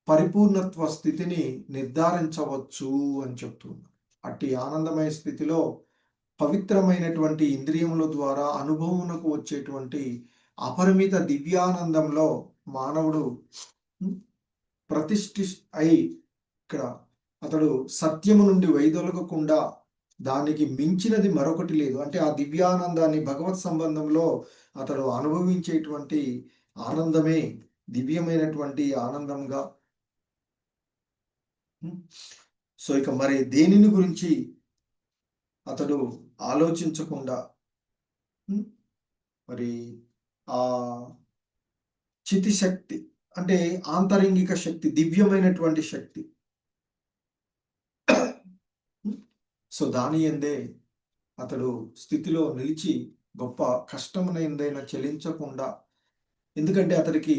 పరిపూర్ణత్వ స్థితిని నిర్ధారించవచ్చు అని చెప్తున్నారు. అట్టి ఆనందమయ స్థితిలో పవిత్రమైనటువంటి ఇంద్రియముల ద్వారా అనుభవమునకు వచ్చేటువంటి అపరిమిత దివ్యానందంలో మానవుడు ప్రతిష్ఠి అయి ఇక్కడ అతడు సత్యము నుండి వైదొలగకుండా దానికి మించినది మరొకటి లేదు. అంటే ఆ దివ్యానందాన్ని భగవత్ సంబంధంలో అతడు అనుభవించేటువంటి ఆనందమే దివ్యమైనటువంటి ఆనందంగా. సో ఇక మరి దేనిని గురించి అతడు ఆలోచించకుండా మరి ఆ చితి శక్తి అంటే ఆంతరంగిక శక్తి, దివ్యమైనటువంటి శక్తి, సో దాని ఎందే అతడు స్థితిలో నిలిచి గొప్ప కష్టమునైందైనా చెలించకుండా, ఎందుకంటే అతడికి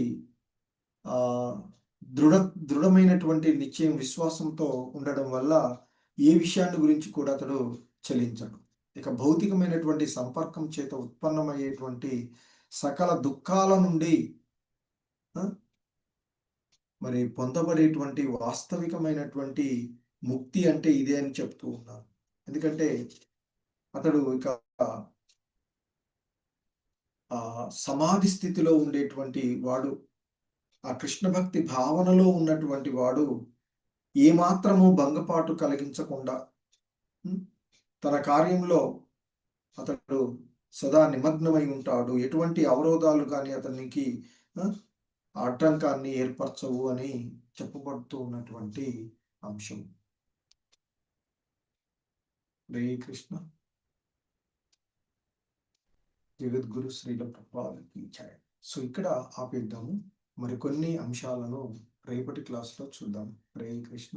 దృఢమైనటువంటి నిశ్చయం, విశ్వాసంతో ఉండడం వల్ల ఏ విషయాన్ని గురించి కూడా అతడు చెలించడు. ఇక భౌతికమైనటువంటి సంపర్కం చేత ఉత్పన్నమయ్యేటువంటి సకల దుఃఖాల నుండి మరి పొందబడేటువంటి వాస్తవికమైనటువంటి ముక్తి అంటే ఇదే అని చెప్తూ ఉన్నారు. ఎందుకంటే అతడు ఇక సమాధి స్థితిలో ఉండేటువంటి వాడు, ఆ కృష్ణ భక్తి భావనలో ఉన్నటువంటి వాడు ఏమాత్రము భంగపాటు కలిగించకుండా తన కార్యంలో అతడు సదా నిమగ్నమై ఉంటాడు. ఎటువంటి అవరోధాలు కానీ అతనికి ఆటంకాన్ని ఏర్పరచవు అని చెప్పబడుతూ ఉన్నటువంటి అంశం. హరే కృష్ణ. జగద్గురు శ్రీల ప్రభుపాదకి జై. సో ఇక్కడ ఆపేద్దాము. మరికొన్ని అంశాలను రేపటి క్లాస్లో చూద్దాం. హరే కృష్ణ.